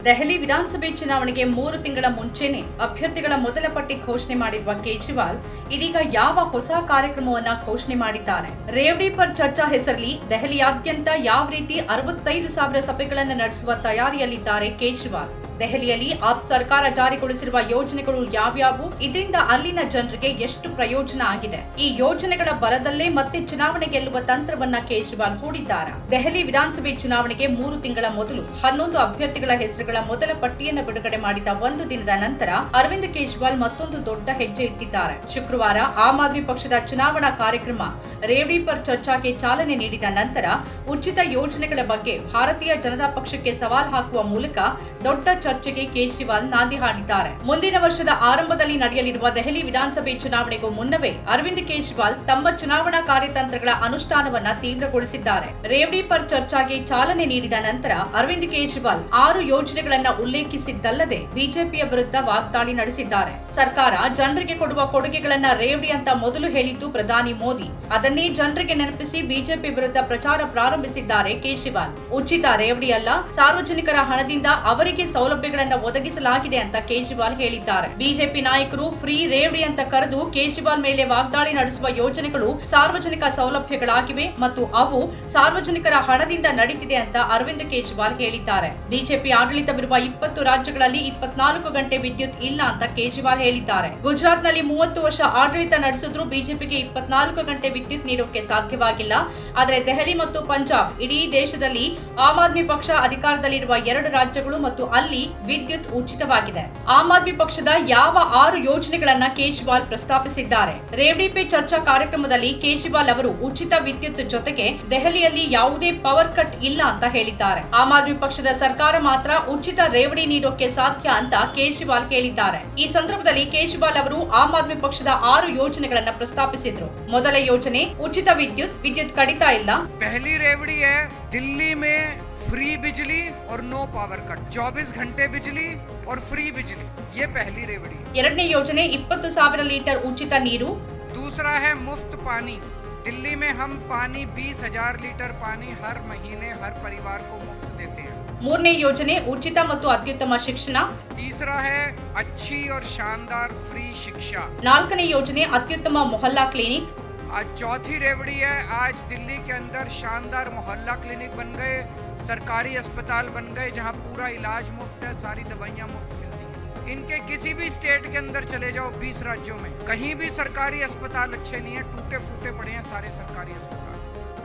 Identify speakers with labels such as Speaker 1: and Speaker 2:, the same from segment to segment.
Speaker 1: ದೆಹಲಿ ವಿಧಾನಸಭೆ ಚುನಾವಣೆಗೆ 3 ತಿಂಗಳ ಮುಂಚೆನೇ ಅಭ್ಯರ್ಥಿಗಳ ಮೊದಲ ಪಟ್ಟಿ ಘೋಷಣೆ ಮಾಡಿರುವ ಕೇಜ್ರಿವಾಲ್ ಇದೀಗ ಯಾವ ಹೊಸ ಕಾರ್ಯಕ್ರಮವನ್ನ ಘೋಷಣೆ ಮಾಡಿದ್ದಾರೆ. ರೇವಡಿ ಪರ್ ಚರ್ಚಾ ಹೆಸರಲ್ಲಿ ದೆಹಲಿಯಾದ್ಯಂತ ಯಾವ ರೀತಿ 65,000 ಸಭೆಗಳನ್ನು ನಡೆಸುವ ತಯಾರಿಯಲ್ಲಿದ್ದಾರೆ ಕೇಜ್ರಿವಾಲ್. ದೆಹಲಿಯಲ್ಲಿ ಆಪ್ ಸರ್ಕಾರ ಜಾರಿಗೊಳಿಸಿರುವ ಯೋಜನೆಗಳು ಯಾವ್ಯಾವು, ಇದರಿಂದ ಅಲ್ಲಿನ ಜನರಿಗೆ ಎಷ್ಟು ಪ್ರಯೋಜನ ಆಗಿದೆ, ಈ ಯೋಜನೆಗಳ ಬರದಲ್ಲೇ ಮತ್ತೆ ಚುನಾವಣೆ ಗೆಲ್ಲುವ ತಂತ್ರವನ್ನ ಕೇಜ್ರಿವಾಲ್ ಹೂಡಿದ್ದಾರೆ. ದೆಹಲಿ ವಿಧಾನಸಭೆ ಚುನಾವಣೆಗೆ 3 ತಿಂಗಳ ಮೊದಲು 11 ಅಭ್ಯರ್ಥಿಗಳ ಹೆಸರುಗಳ ಮೊದಲ ಪಟ್ಟಿಯನ್ನು ಬಿಡುಗಡೆ ಮಾಡಿದ ಒಂದು ದಿನದ ನಂತರ ಅರವಿಂದ್ ಕೇಜ್ರಿವಾಲ್ ಮತ್ತೊಂದು ದೊಡ್ಡ ಹೆಜ್ಜೆ ಇಟ್ಟಿದ್ದಾರೆ. ಶುಕ್ರವಾರ ಆಮ್ ಆದ್ಮಿ ಪಕ್ಷದ ಚುನಾವಣಾ ಕಾರ್ಯಕ್ರಮ ರೇವಡಿ ಪರ್ ಚರ್ಚಾಗೆ ಚಾಲನೆ ನೀಡಿದ ನಂತರ ಉಚಿತ ಯೋಜನೆಗಳ ಬಗ್ಗೆ ಭಾರತೀಯ ಜನತಾ ಪಕ್ಷಕ್ಕೆ ಸವಾಲ್ ಹಾಕುವ ಮೂಲಕ ದೊಡ್ಡ ಚರ್ಚೆಗೆ ಕೇಜ್ರಿವಾಲ್ ನಾಂದಿ ಹಾಡಿದ್ದಾರೆ. ಮುಂದಿನ ವರ್ಷದ ಆರಂಭದಲ್ಲಿ ನಡೆಯಲಿರುವ ದೆಹಲಿ ವಿಧಾನಸಭೆ ಚುನಾವಣೆಗೂ ಮುನ್ನವೇ ಅರವಿಂದ್ ಕೇಜ್ರಿವಾಲ್ ತಮ್ಮ ಚುನಾವಣಾ ಕಾರ್ಯತಂತ್ರಗಳ ಅನುಷ್ಠಾನವನ್ನ ತೀವ್ರಗೊಳಿಸಿದ್ದಾರೆ. ರೇವಡಿ ಪರ್ ಚರ್ಚಾಗೆ ಚಾಲನೆ ನೀಡಿದ ನಂತರ ಅರವಿಂದ್ ಕೇಜ್ರಿವಾಲ್ 6 ಯೋಜನೆಗಳನ್ನ ಉಲ್ಲೇಖಿಸಿದ್ದಲ್ಲದೆ ಬಿಜೆಪಿಯ ವಿರುದ್ಧ ವಾಗ್ದಾಳಿ ನಡೆಸಿದ್ದಾರೆ. ಸರ್ಕಾರ ಜನರಿಗೆ ಕೊಡುವ ಕೊಡುಗೆಗಳನ್ನ ರೇವಡಿ ಅಂತ ಮೊದಲು ಹೇಳಿದ್ದು ಪ್ರಧಾನಿ ಮೋದಿ. ಅದನ್ನೇ ಜನರಿಗೆ ನೆನಪಿಸಿ ಬಿಜೆಪಿ ವಿರುದ್ಧ ಪ್ರಚಾರ ಪ್ರಾರಂಭಿಸಿದ್ದಾರೆ ಕೇಜ್ರಿವಾಲ್. ಉಚಿತ ರೇವಡಿ ಅಲ್ಲ, ಸಾರ್ವಜನಿಕರ ಹಣದಿಂದ ಅವರಿಗೆ ಸೌಲಭ್ಯಗಳನ್ನು ಒದಗಿಸಲಾಗಿದೆ ಅಂತ ಕೇಜ್ರಿವಾಲ್ ಹೇಳಿದ್ದಾರೆ. ಬಿಜೆಪಿ ನಾಯಕರು ಫ್ರೀ ರೇವಡಿ ಅಂತ ಕರೆದು ಕೇಜ್ರಿವಾಲ್ ಮೇಲೆ ವಾಗ್ದಾಳಿ ನಡೆಸುವ ಯೋಜನೆಗಳು ಸಾರ್ವಜನಿಕ ಸೌಲಭ್ಯಗಳಾಗಿವೆ ಮತ್ತು ಅವು ಸಾರ್ವಜನಿಕರ ಹಣದಿಂದ ನಡೀತಿದೆ ಅಂತ ಅರವಿಂದ್ ಕೇಜ್ರಿವಾಲ್ ಹೇಳಿದ್ದಾರೆ. ಬಿಜೆಪಿ ಆಡಳಿತವಿರುವ 20 ರಾಜ್ಯಗಳಲ್ಲಿ 24 ಗಂಟೆ ವಿದ್ಯುತ್ ಇಲ್ಲ ಅಂತ ಕೇಜ್ರಿವಾಲ್ ಹೇಳಿದ್ದಾರೆ. ಗುಜರಾತ್ನಲ್ಲಿ 30 ವರ್ಷ ಆಡಳಿತ ನಡೆಸಿದ್ರು ಬಿಜೆಪಿಗೆ 24 ಗಂಟೆ ವಿದ್ಯುತ್ ನೀಡೋಕೆ ಸಾಧ್ಯವಾಗಿಲ್ಲ. ಆದರೆ ದೆಹಲಿ ಮತ್ತು ಪಂಜಾಬ್ ಇಡೀ ದೇಶದಲ್ಲಿ ಆಮ್ ಆದ್ಮಿ ಪಕ್ಷ ಅಧಿಕಾರದಲ್ಲಿರುವ 2 ರಾಜ್ಯಗಳು ಮತ್ತು ಅಲ್ಲಿ ವಿದ್ಯುತ್ ಉಚಿತವಾಗಿದೆ. ಆಮ್ ಆದ್ಮಿ ಪಕ್ಷದ ಯಾವ 6 ಯೋಜನೆಗಳನ್ನ ಕೇಜ್ರಿವಾಲ್ ಪ್ರಸ್ತಾಪಿಸಿದ್ದಾರೆ. ರೇವಡಿ ಪೇ ಚರ್ಚಾ ಕಾರ್ಯಕ್ರಮದಲ್ಲಿ ಕೇಜ್ರಿವಾಲ್ ಅವರು ಉಚಿತ ವಿದ್ಯುತ್ ಜೊತೆಗೆ ದೆಹಲಿಯಲ್ಲಿ ಯಾವುದೇ ಪವರ್ ಕಟ್ ಇಲ್ಲ ಅಂತ ಹೇಳಿದ್ದಾರೆ. ಆಮ್ ಆದ್ಮಿ ಪಕ್ಷದ ಸರ್ಕಾರ ಮಾತ್ರ ಉಚಿತ ರೇವಡಿ ನೀಡೋಕೆ ಸಾಧ್ಯ ಅಂತ ಕೇಜ್ರಿವಾಲ್ ಹೇಳಿದ್ದಾರೆ. ಈ ಸಂದರ್ಭದಲ್ಲಿ ಕೇಜ್ರಿವಾಲ್ ಅವರು ಆಮ್ ಆದ್ಮಿ ಪಕ್ಷದ 6 ಯೋಜನೆಗಳನ್ನ ಪ್ರಸ್ತಾಪಿಸಿದ್ರು. ಮೊದಲ ಯೋಜನೆ ಉಚಿತ ವಿದ್ಯುತ್ ಕಡಿತ ಇಲ್ಲ.
Speaker 2: पहली रेवड़ी है दिल्ली में फ्री बिजली और नो पावर कट, 24 घंटे बिजली और फ्री बिजली, ये पहली रेवड़ी.
Speaker 1: ಎರಡನೇ ಯೋಜನೆ 20,000 ಲೀಟರ್ ಉಚಿತ ನೀರು.
Speaker 2: दूसरा है मुफ्त पानी. दिल्ली में हम पानी 20,000 लीटर पानी हर महीने हर परिवार को मुफ्त देते हैं.
Speaker 1: ಮೂರನೇ ಯೋಜನೆ ಉಚಿತ ಮತ್ತು ಅತ್ಯುತ್ತಮ ಶಿಕ್ಷಣ.
Speaker 2: तीसरा है अच्छी और शानदार फ्री शिक्षा.
Speaker 1: ನಾಲ್ಕನೇ ಯೋಜನೆ ಅತ್ಯುತ್ತಮ ಮೊಹಲ್ಲಾ ಕ್ಲಿನಿಕ್.
Speaker 2: आज चौथी रेवड़ी है. आज दिल्ली के अंदर शानदार मोहल्ला क्लिनिक बन गए, सरकारी अस्पताल बन गए जहां पूरा इलाज मुफ्त है, सारी दवाइयां मुफ्त मिलती हैं. इनके किसी भी स्टेट के अंदर चले जाओ 20 राज्यों में कहीं भी सरकारी अस्पताल अच्छे नहीं है, टूटे फूटे पड़े हैं सारे सरकारी अस्पताल.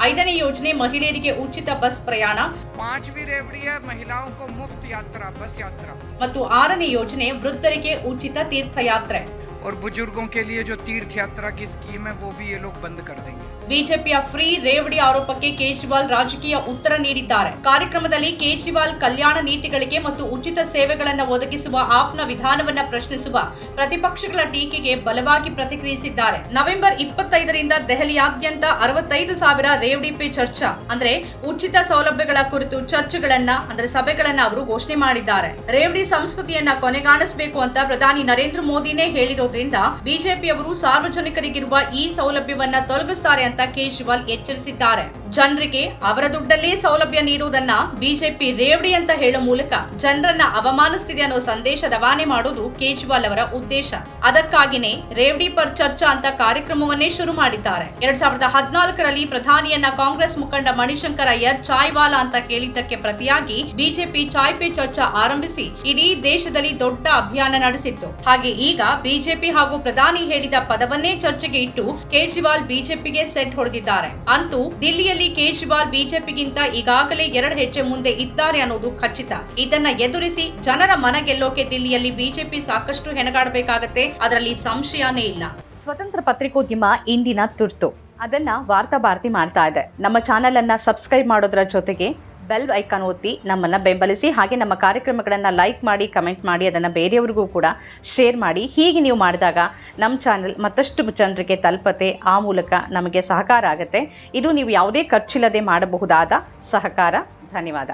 Speaker 1: ಐದನೇ ಯೋಜನೆ ಮಹಿಳೆಯರಿಗೆ ಉಚಿತ ಬಸ್ ಪ್ರಯಾಣ.
Speaker 2: पांचवी रेवड़ी है महिलाओं को मुफ्त यात्रा, बस यात्रा.
Speaker 1: ಮತ್ತು ಆರನೇ ಯೋಜನೆ ವೃದ್ಧರಿಗೆ ಉಚಿತ ತೀರ್ಥಯಾತ್ರೆ.
Speaker 2: और बुजुर्गों के लिए जो तीर्थ यात्रा की स्कीम है वो भी ये लोग बंद कर देंगे.
Speaker 1: ಬಿಜೆಪಿಯ ಫ್ರೀ ರೇವಡಿ ಆರೋಪಕ್ಕೆ ಕೇಜ್ರಿವಾಲ್ ರಾಜಕೀಯ ಉತ್ತರ ನೀಡಿದ್ದಾರೆ. ಕಾರ್ಯಕ್ರಮದಲ್ಲಿ ಕೇಜ್ರಿವಾಲ್ ಕಲ್ಯಾಣ ನೀತಿಗಳಿಗೆ ಮತ್ತು ಉಚಿತ ಸೇವೆಗಳನ್ನು ಒದಗಿಸುವ ಆಪ್ನ ವಿಧಾನವನ್ನ ಪ್ರಶ್ನಿಸುವ ಪ್ರತಿಪಕ್ಷಗಳ ಟೀಕೆಗೆ ಬಲವಾಗಿ ಪ್ರತಿಕ್ರಿಯಿಸಿದ್ದಾರೆ. ನವೆಂಬರ್ 25ರಿಂದ ದೆಹಲಿಯಾದ್ಯಂತ 65,000 ರೇವಡಿ ಪೇ ಚರ್ಚಾ ಅಂದ್ರೆ ಉಚಿತ ಸೌಲಭ್ಯಗಳ ಕುರಿತು ಸಭೆಗಳನ್ನ ಅವರು ಘೋಷಣೆ ಮಾಡಿದ್ದಾರೆ. ರೇವಡಿ ಸಂಸ್ಕೃತಿಯನ್ನ ಕೊನೆಗಾಣಿಸಬೇಕು ಅಂತ ಪ್ರಧಾನಿ ನರೇಂದ್ರ ಮೋದಿನೇ ಹೇಳಿರೋದ್ರಿಂದ ಬಿಜೆಪಿಯವರು ಸಾರ್ವಜನಿಕರಿಗಿರುವ ಈ ಸೌಲಭ್ಯವನ್ನ ತೊಲಗಿಸುತ್ತಾರೆ ಅಂತ ಕೇಜ್ರಿವಾಲ್ ಎಚ್ಚರಿಸಿದ್ದಾರೆ. ಜನರಿಗೆ ಅವರ ದುಡ್ಡಲ್ಲೇ ಸೌಲಭ್ಯ ನೀಡುವುದನ್ನ ಬಿಜೆಪಿ ರೇವಡಿ ಅಂತ ಹೇಳುವ ಮೂಲಕ ಜನರನ್ನ ಅವಮಾನಿಸುತ್ತಿದೆ ಅನ್ನೋ ಸಂದೇಶ ರವಾನೆ ಮಾಡೋದು ಕೇಜ್ರಿವಾಲ್ ಅವರ ಉದ್ದೇಶ. ಅದಕ್ಕಾಗಿನೇ ರೇವಡಿ ಪರ್ ಚರ್ಚಾ ಅಂತ ಕಾರ್ಯಕ್ರಮವನ್ನೇ ಶುರು ಮಾಡಿದ್ದಾರೆ. 2014ರಲ್ಲಿ ಪ್ರಧಾನಿಯನ್ನ ಕಾಂಗ್ರೆಸ್ ಮುಖಂಡ ಮಣಿಶಂಕರ್ ಅಯ್ಯರ್ ಚಾಯ್ ವಾಲಾ ಅಂತ ಹೇಳಿದ್ದಕ್ಕೆ ಪ್ರತಿಯಾಗಿ ಬಿಜೆಪಿ ಚಾಯ್ ಪೇ ಚರ್ಚಾ ಆರಂಭಿಸಿ ಇಡೀ ದೇಶದಲ್ಲಿ ದೊಡ್ಡ ಅಭಿಯಾನ ನಡೆಸಿತ್ತು. ಹಾಗೆ ಈಗ ಬಿಜೆಪಿ ಹಾಗೂ ಪ್ರಧಾನಿ ಹೇಳಿದ ಪದವನ್ನೇ ಚರ್ಚೆಗೆ ಇಟ್ಟು ಕೇಜ್ರಿವಾಲ್ ಬಿಜೆಪಿಗೆ ಸೆಟ್ ಹೊಡೆದಿದ್ದಾರೆ. ಅಂತೂ ದಿಲ್ಲಿಯಲ್ಲಿ ಕೇಜ್ರಿವಾಲ್ ಬಿಜೆಪಿಗಿಂತ ಈಗಾಗಲೇ 2 ಹೆಜ್ಜೆ ಮುಂದೆ ಇದ್ದಾರೆ ಅನ್ನೋದು ಖಚಿತ. ಇದನ್ನ ಎದುರಿಸಿ ಜನರ ಮನ ಗೆಲ್ಲೋಕೆ ದಿಲ್ಲಿಯಲ್ಲಿ ಬಿಜೆಪಿ ಸಾಕಷ್ಟು ಹೆಣಗಾಡಬೇಕಾಗತ್ತೆ, ಅದರಲ್ಲಿ ಸಂಶಯನೇ ಇಲ್ಲ. ಸ್ವತಂತ್ರ ಪತ್ರಿಕೋದ್ಯಮ ಇಂದಿನ ತುರ್ತು, ಅದನ್ನ ವಾರ್ತಾ ಭಾರತಿ ಮಾಡ್ತಾ ಇದೆ. ನಮ್ಮ ಚಾನೆಲ್ ಅನ್ನ ಸಬ್ಸ್ಕ್ರೈಬ್ ಮಾಡೋದ್ರ ಜೊತೆಗೆ ಬೆಲ್ ಐಕಾನ್ ಒತ್ತಿ ನಮ್ಮನ್ನ ಬೆಂಬಲಿಸಿ. ಹಾಗೆ ನಮ್ಮ ಕಾರ್ಯಕ್ರಮಗಳನ್ನು ಲೈಕ್ ಮಾಡಿ, ಕಮೆಂಟ್ ಮಾಡಿ, ಅದನ್ನು ಬೇರೆಯವರಿಗೂ ಕೂಡ ಶೇರ್ ಮಾಡಿ. ಹೀಗೆ ನೀವು ಮಾಡಿದಾಗ ನಮ್ಮ ಚಾನೆಲ್ ಮತ್ತಷ್ಟು ಜನರಿಗೆ ತಲುಪತ್ತೆ, ಆ ಮೂಲಕ ನಮಗೆ ಸಹಕಾರ ಆಗುತ್ತೆ. ಇದು ನೀವು ಯಾವುದೇ ಖರ್ಚಿಲ್ಲದೆ ಮಾಡಬಹುದಾದ ಸಹಕಾರ. ಧನ್ಯವಾದ.